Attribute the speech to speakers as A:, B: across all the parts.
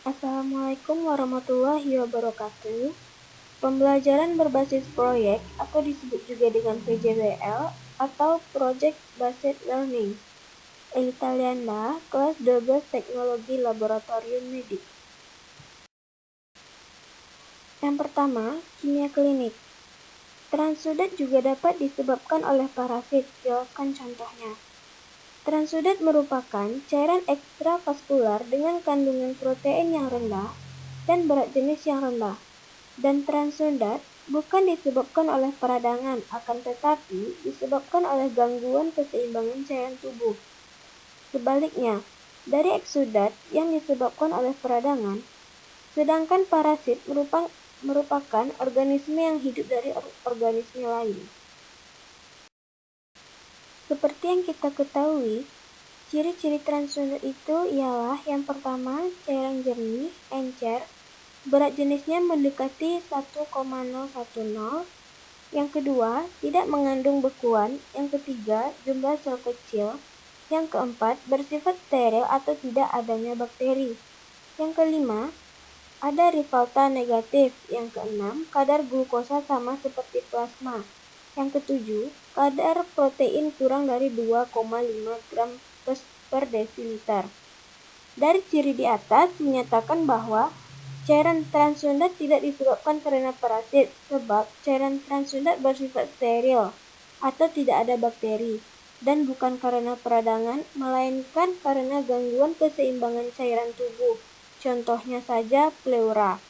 A: Assalamualaikum warahmatullahi wabarakatuh. Pembelajaran berbasis proyek atau disebut juga dengan PJBL atau Project Based Learning. Italiana, kelas 12 Teknologi Laboratorium Medik. Yang pertama, kimia klinik. Transudat juga dapat disebabkan oleh parasit. Jelaskan contohnya. Transudat merupakan cairan ekstravaskular dengan kandungan protein yang rendah dan berat jenis yang rendah. Dan transudat bukan disebabkan oleh peradangan, akan tetapi disebabkan oleh gangguan keseimbangan cairan tubuh. Sebaliknya, dari eksudat yang disebabkan oleh peradangan, sedangkan parasit merupakan organisme yang hidup dari organisme lain. Seperti yang kita ketahui, ciri-ciri transudat itu ialah yang pertama, cairan jernih, encer, berat jenisnya mendekati 1,010. Yang kedua, tidak mengandung bekuan. Yang ketiga, jumlah sel kecil. Yang keempat, bersifat steril atau tidak adanya bakteri. Yang kelima, ada rivalta negatif. Yang keenam, kadar glukosa sama seperti plasma. Yang ketujuh, kadar protein kurang dari 2,5 gram per desiliter. Dari ciri di atas menyatakan bahwa cairan transudat tidak disebabkan karena parasit, sebab cairan transudat bersifat steril atau tidak ada bakteri, dan bukan karena peradangan, melainkan karena gangguan keseimbangan cairan tubuh. Contohnya saja pleura.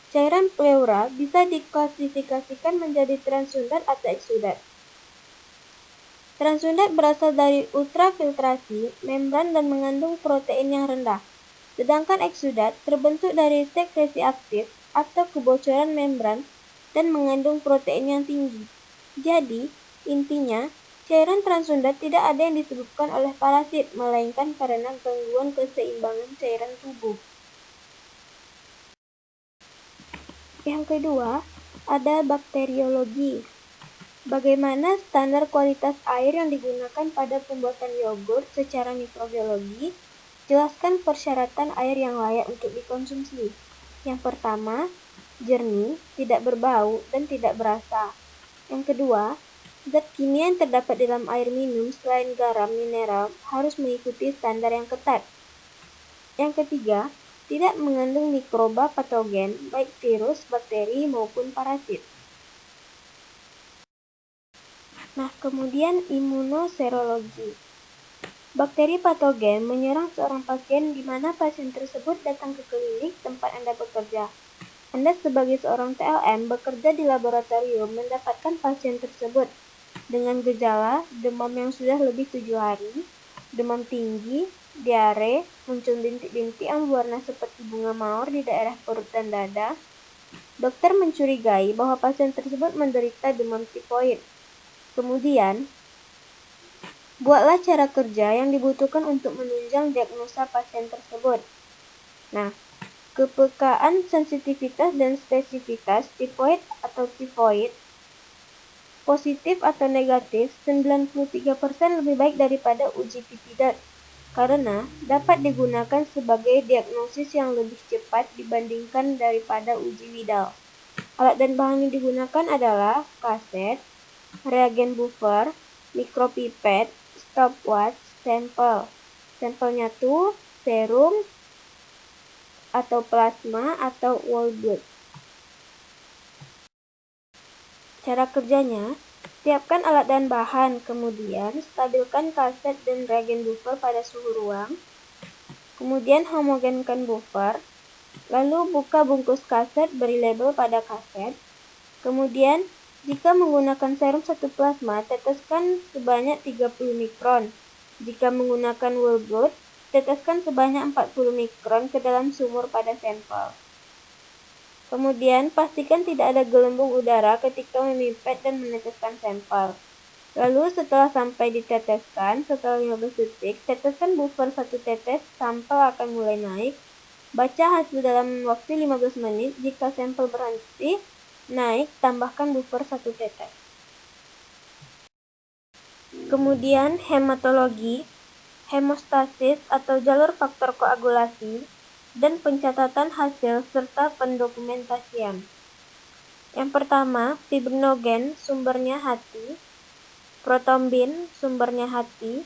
A: Cairan pleura bisa diklasifikasikan menjadi transudat atau eksudat. Transudat berasal dari ultrafiltrasi membran dan mengandung protein yang rendah. Sedangkan eksudat terbentuk dari sekresi aktif atau kebocoran membran dan mengandung protein yang tinggi. Jadi, intinya, cairan transudat tidak ada yang disebabkan oleh parasit, melainkan karena gangguan keseimbangan cairan tubuh. Yang kedua, ada bakteriologi. Bagaimana standar kualitas air yang digunakan pada pembuatan yogurt secara mikrobiologi? Jelaskan persyaratan air yang layak untuk dikonsumsi. Yang pertama, jernih, tidak berbau, dan tidak berasa. Yang kedua, zat kimia yang terdapat dalam air minum selain garam mineral harus mengikuti standar yang ketat. Yang ketiga, tidak mengandung mikroba patogen, baik virus, bakteri, maupun parasit. Nah, kemudian imunoserologi. Bakteri patogen menyerang seorang pasien di mana pasien tersebut datang ke klinik tempat Anda bekerja. Anda sebagai seorang TLM bekerja di laboratorium mendapatkan pasien tersebut dengan gejala demam yang sudah lebih 7 hari, demam tinggi, diare, muncul bintik-bintik yang berwarna seperti bunga mawar di daerah perut dan dada. Dokter mencurigai bahwa pasien tersebut menderita demam tifoid. Kemudian, buatlah cara kerja yang dibutuhkan untuk menunjang diagnosa pasien tersebut. Nah, kepekaan, sensitivitas, dan spesifitas tifoid atau tifoid positif atau negatif 93% lebih baik daripada uji Pipidot karena dapat digunakan sebagai diagnosis yang lebih cepat dibandingkan daripada uji Widal. Alat dan bahan yang digunakan adalah kaset, reagen buffer, mikropipet, stopwatch, sampel. Sampelnya tuh serum atau plasma atau whole blood. Cara kerjanya, siapkan alat dan bahan, kemudian stabilkan kaset dan reagen buffer pada suhu ruang, kemudian homogenkan buffer, lalu buka bungkus kaset, beri label pada kaset, kemudian jika menggunakan serum 1 plasma, teteskan sebanyak 30 mikron. Jika menggunakan whole blood, teteskan sebanyak 40 mikron ke dalam sumur pada sampel. Kemudian, pastikan tidak ada gelembung udara ketika memipet dan meneteskan sampel. Lalu, setelah sampai diteteskan, setelah 15 detik, teteskan buffer 1 tetes, sampel akan mulai naik. Baca hasil dalam waktu 15 menit, jika sampel berhenti naik, tambahkan buffer 1 tetes. Kemudian, hematologi, hemostasis atau jalur faktor koagulasi. dan pencatatan hasil serta pendokumentasian. Yang pertama, fibrinogen, sumbernya hati, protombin, sumbernya hati,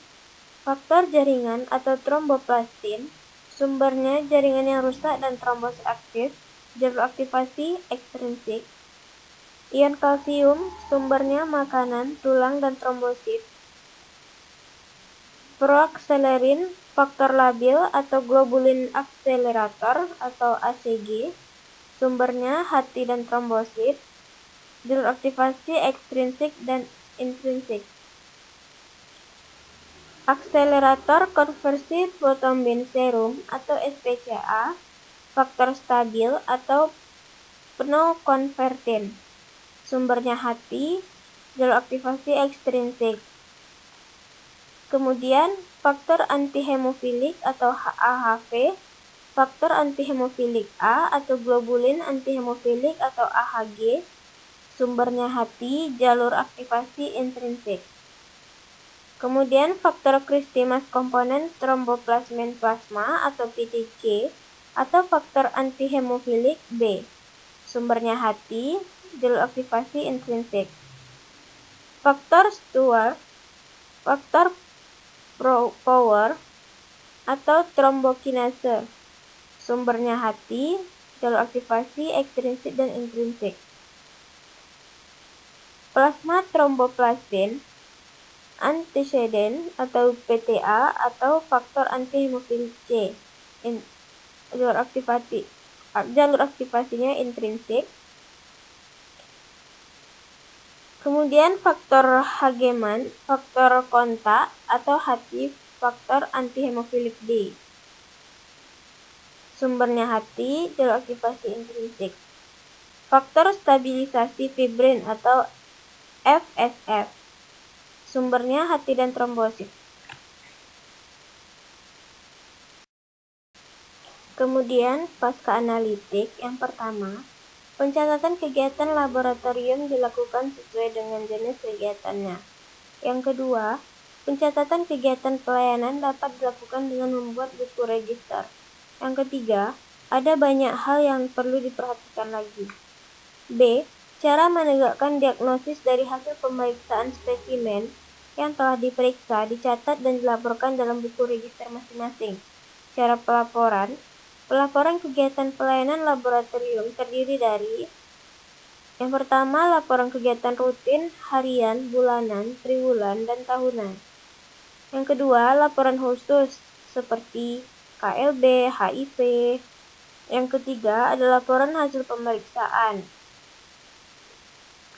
A: faktor jaringan atau tromboplastin, sumbernya jaringan yang rusak dan trombos aktif, jalur aktivasi ekstrinsik, ion kalsium, sumbernya makanan, tulang, dan trombosit, proakselerin, faktor labil atau globulin akselerator atau ACG, sumbernya hati dan trombosit, jalur aktivasi ekstrinsik dan intrinsik. Akselerator konversi protombin serum atau SPCA, faktor stabil atau penokonvertin, sumbernya hati, jalur aktivasi ekstrinsik. Kemudian faktor antihemofilik atau AHV, faktor antihemofilik A atau globulin antihemofilik atau AHG, sumbernya hati, jalur aktivasi intrinsik. Kemudian faktor Christmas komponen tromboplasmin plasma atau PTC atau faktor antihemofilik B, sumbernya hati, jalur aktivasi intrinsik. Faktor Stewart, faktor power atau trombokinase, sumbernya hati, jalur aktivasi ekstrinsik dan intrinsik. Plasma tromboplastin, antecedent atau PTA atau faktor antihemofilik C, jalur aktivasinya intrinsik. Kemudian faktor Hageman, faktor kontak atau hati, faktor antihemofilik D, sumbernya hati, jalur aktivasi intrinsik. Faktor stabilisasi fibrin atau FSF, sumbernya hati dan trombosit. Kemudian pasca analitik, yang pertama, pencatatan kegiatan laboratorium dilakukan sesuai dengan jenis kegiatannya. Yang kedua, pencatatan kegiatan pelayanan dapat dilakukan dengan membuat buku register. Yang ketiga, ada banyak hal yang perlu diperhatikan lagi. B. Cara menegakkan diagnosis dari hasil pemeriksaan spesimen yang telah diperiksa, dicatat dan dilaporkan dalam buku register masing-masing. Cara pelaporan. Pelaporan kegiatan pelayanan laboratorium terdiri dari: yang pertama, laporan kegiatan rutin, harian, bulanan, triwulan, dan tahunan. Yang kedua, laporan khusus seperti KLB, HIV. Yang ketiga, ada laporan hasil pemeriksaan.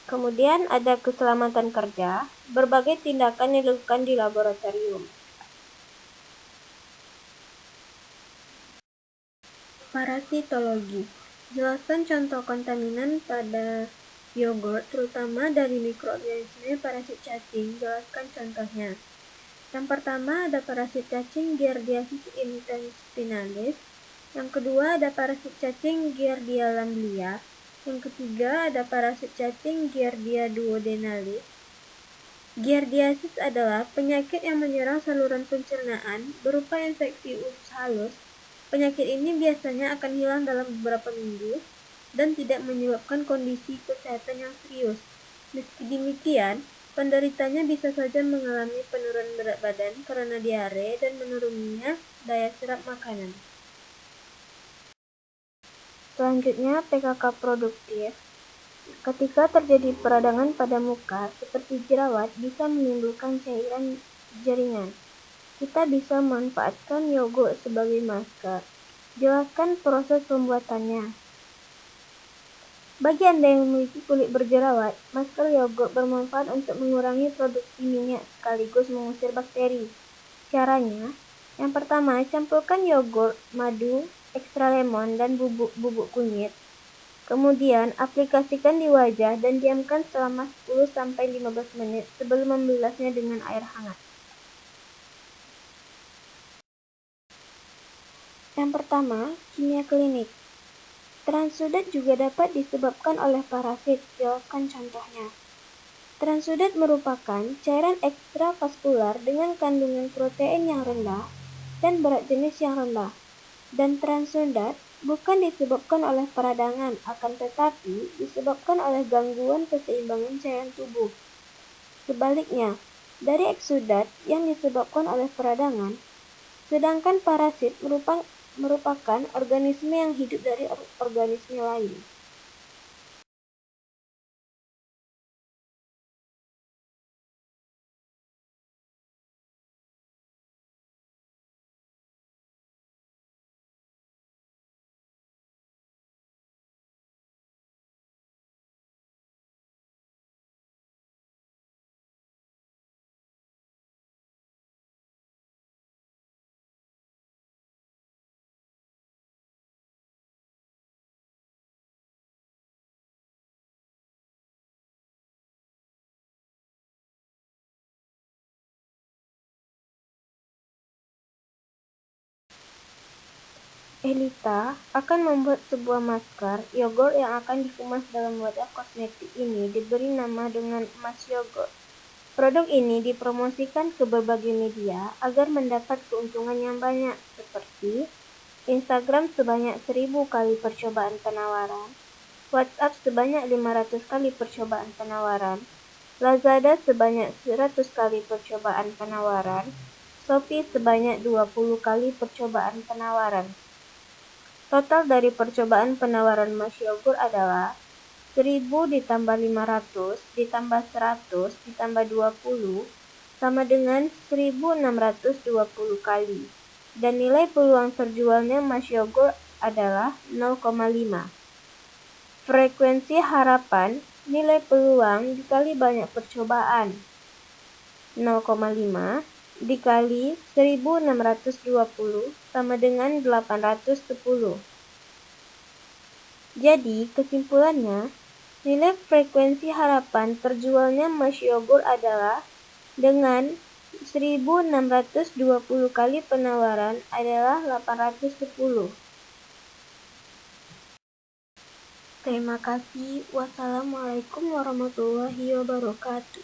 A: Kemudian ada keselamatan kerja, berbagai tindakan yang dilakukan di laboratorium. Parasitologi. Jelaskan contoh kontaminan pada yogurt, terutama dari mikroorganisme parasit cacing. Jelaskan contohnya. Yang pertama ada parasit cacing Giardiasis intestinalis. Yang kedua ada parasit cacing Giardia lamblia. Yang ketiga ada parasit cacing Giardia duodenalis. Giardiasis adalah penyakit yang menyerang saluran pencernaan berupa infeksi usus halus. Penyakit ini biasanya akan hilang dalam beberapa minggu dan tidak menyebabkan kondisi kesehatan yang serius. Meski demikian, penderitanya bisa saja mengalami penurunan berat badan karena diare dan menurunnya daya serap makanan. Selanjutnya, PKK produktif. Ketika terjadi peradangan pada muka, seperti jerawat, bisa menimbulkan cairan jaringan. Kita bisa memanfaatkan yogurt sebagai masker. Jelaskan proses pembuatannya. Bagi Anda yang memiliki kulit berjerawat, masker yogurt bermanfaat untuk mengurangi produksi minyak sekaligus mengusir bakteri. Caranya, yang pertama, campurkan yogurt, madu, ekstra lemon, dan bubuk kunyit. Kemudian, aplikasikan di wajah dan diamkan selama 10-15 menit sebelum membilasnya dengan air hangat. Yang pertama, kimia klinik. Transudot juga dapat disebabkan oleh parasit. Jelaskan contohnya. Transudot merupakan cairan ekstravaskular dengan kandungan protein yang rendah dan berat jenis yang rendah. dan Transundat bukan disebabkan oleh peradangan, akan tetapi disebabkan oleh gangguan keseimbangan cairan tubuh. Sebaliknya, dari eksudat yang disebabkan oleh peradangan, sedangkan parasit merupakan organisme yang hidup dari organisme lain. Elita akan membuat sebuah masker yogurt yang akan dikemas dalam wadah kosmetik ini diberi nama dengan emas yogurt. Produk ini dipromosikan ke berbagai media agar mendapat keuntungan yang banyak, seperti Instagram sebanyak 1000 kali percobaan penawaran, WhatsApp sebanyak 500 kali percobaan penawaran, Lazada sebanyak 100 kali percobaan penawaran, Shopee sebanyak 20 kali percobaan penawaran. Total dari percobaan penawaran emas yogurt adalah 1000 ditambah 500 ditambah 100 ditambah 20 sama dengan 1620 kali. Dan nilai peluang terjualnya emas yogurt adalah 0,5. Frekuensi harapan nilai peluang dikali banyak percobaan 0,5 dikali 1620 sama dengan 810. Jadi, kesimpulannya, nilai frekuensi harapan terjualnya emas yogurt adalah dengan 1620 kali penawaran adalah 810. Terima kasih. Wassalamualaikum warahmatullahi wabarakatuh.